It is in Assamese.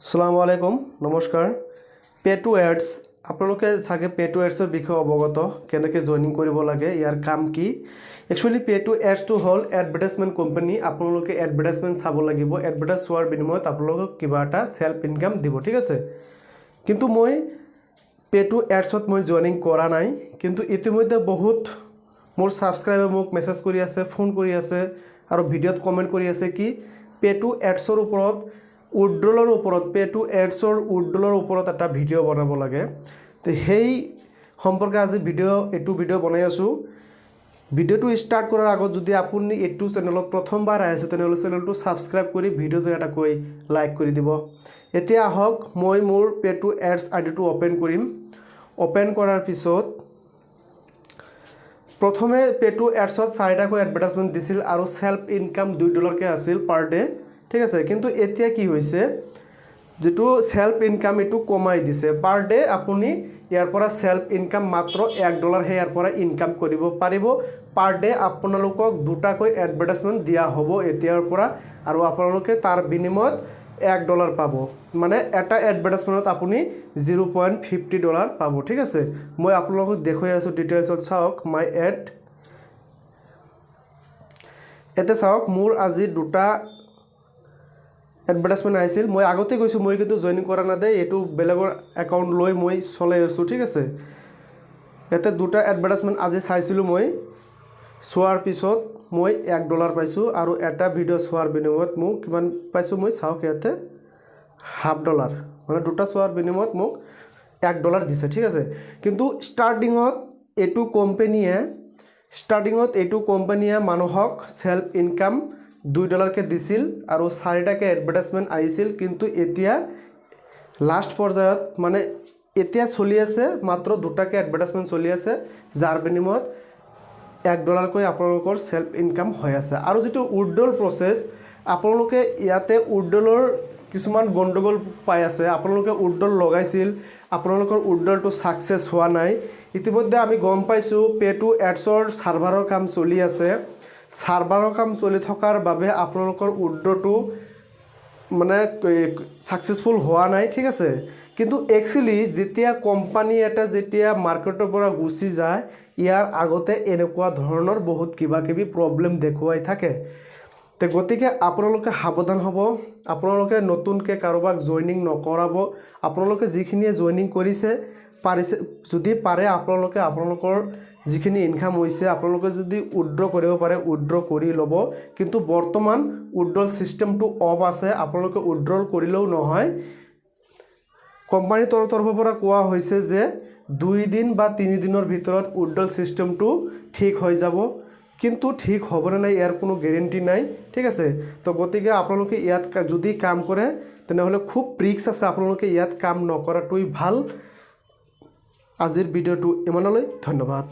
আসসালামু আলাইকুম নমস্কাৰ পে টু এডছ আপোনালোকে চাগে পে টু এডছৰ বিষয়ে অৱগত কেনেকৈ জইনিং কৰিব লাগে ইয়াৰ কাম কি একচুৱেলি পে টু এডছটো হ'ল এডভাৰটাইজমেণ্ট কোম্পানী আপোনালোকে এডভাৰটাইজমেণ্ট চাব লাগিব এডভাৰটাইজ চোৱাৰ বিনিময়ত আপোনালোকক কিবা এটা সেলফ ইনকাম দিব ঠিক আছে কিন্তু মই পে টু এডছত মই জইনিং কৰা নাই কিন্তু ইতিমধ্যে বহুত মোৰ সাবস্ক্ৰাইবাৰ মোক মেছেজ কৰি আছে ফোন কৰি আছে আৰু ভিডিঅ'ত কমেণ্ট কৰি আছে কি পে টু এডছৰ ওপৰত উইড্ৰলৰ ওপৰত পে টু এডছৰ উইড্ৰলৰ ওপৰত এটা ভিডিঅ' বনাব লাগে তো সেই সম্পৰ্কে আজি এইটো ভিডিঅ' বনাই আছোঁ ভিডিঅ'টো ষ্টাৰ্ট কৰাৰ আগত যদি আপুনি এইটো চেনেলত প্ৰথমবাৰ আহিছে তেনেহ'লে চেনেলটো ছাবস্ক্ৰাইব কৰি ভিডিঅ'টো এটা কৈ লাইক কৰি দিব এতিয়া আহক মই মোৰ পে টু এডছ আইডিটো অপেন কৰিম অপেন কৰাৰ পিছত প্ৰথমে পে টু এডছত 4টাকৈ এডভাৰটাইজমেণ্ট দিছিল আৰু সেলফ ইনকাম $2কৈ আছিল পাৰ ডে ঠিক আছে কিন্তু এতিয়া কি হৈছে যেটো সেলফ ইনকাম এটো কমাই দিছে পার ডে আপুনি ইয়াৰ পৰা সেলফ ইনকাম মাত্ৰ $1 হে ইয়াৰ পৰা ইনকাম কৰিব পাৰিব পাৰ ডে আপোনালোকক দুটাকৈ এডভাৰটাইজমেণ্ট দিয়া হ'ব এতিয়াৰ পৰা আৰু আপোনালোকে তাৰ বিনিময়ত $1 পাব মানে এটা এডভাৰটাইজমেণ্টত আপুনি $0.50 পাব ঠিক আছে মই আপোনালোকক দেখুৱাই আছো ডিটেইলছত চাওক মাই এড এতে চাওক মোৰ আজি দুটা এডভাৰটাইজমেণ্ট আহিছিল মই আগতে কৈছো মই কিন্তু জইনিং কৰা না দে এটো বেলেগৰ একাউণ্ট লৈ মই চলাই আছো ঠিক আছে এতে দুটা এডভাৰটাইজমেণ্ট আজি চাইছিলো মই সোৱাৰ পিছত মই $1 পাইছো আৰু এটা ভিডিঅ' সোৱাৰ বিনিময়ত মোক কিমান পাইছো মই চাওক ইয়াতে $1/2 মানে দুটা সোৱাৰ বিনিময়ত মোক $1 দিছে ঠিক আছে কিন্তু ষ্টাৰ্টিংত এটো কোম্পানীয়ে মানুহক সেলফ ইনকাম $2কৈ দিছিল আৰু 4টাকৈ এডভাৰটাইজমেণ্ট আহিছিল কিন্তু এতিয়া লাষ্ট পৰ্যায়ত মানে এতিয়া চলি আছে মাত্ৰ দুটাকৈ এডভাৰটাইজমেণ্ট চলি আছে যাৰ বিনিময়ত $1কৈ আপোনালোকৰ সেলফ ইনকাম হৈ আছে আৰু যেটো উইড্ৰল প্ৰসেস আপোনালোকে ইয়াতে উইড্ৰলৰ কিছুমান গণ্ডগোল পাই আছে আপোনালোকে উইড্ৰল লগাইছিল আপোনালোকৰ উইড্ৰলটো সাকসেস হোৱা নাই ইতিমধ্যে আমি গম পাইছো পে টু এডছৰ সাৰ্ভাৰৰ কাম চলি আছে সাৰ্ভাৰৰ কাম চলি থকাৰ বাবে আপোনালোকৰ উইড্ৰটো মানে সাকসেসফুল হোৱা নাই ঠিক আছে কিন্তু একচুয়ালি যেতিয়া কোম্পানী এটা যেতিয়া মাৰ্কেটৰ পৰা গুচি যায় ইয়াৰ আগতে এনেকুৱা ধৰণৰ বহুত কিবাকিবি প্ৰবলেম দেখুৱাই থাকে তে গতিকে আপোনালোকে সাৱধান হ'ব আপোনালোকে নতুনকৈ কাৰোবাক জইনিং নকৰাব আপোনালোকে যিখিনিয়ে জইনিং কৰিছে পাৰিছে যদি পাৰে আপোনালোকে আপোনালোকৰ যিখিনি ইনকাম হৈছে আপোনালোকে যদি উইড্ৰ কৰিব পাৰে উইড্ৰ কৰি ল'ব কিন্তু বৰ্তমান উইড্ৰল সিস্টেমটো অফ আছে আপোনালোকে উইড্ৰল কৰিলেও নহয় কোম্পানী তৰফৰ পৰা কোৱা হৈছে যে 2 দিন বা 3 দিনৰ ভিতৰত উইড্ৰল সিস্টেমটো ঠিক হৈ যাব কিন্তু ঠিক হ'ব না নাই ইয়াৰ কোনো গ্যাৰান্টি নাই ঠিক আছে তো গতিকে আপোনালোকে ইয়াত যদি কাম কৰে তেনেহলে খুব ৰিস্ক আছে আপোনালোকে ইয়াত কাম নকৰাটোই ভাল আজিৰ ভিডিঅ'টো ইমানলৈ ধন্যবাদ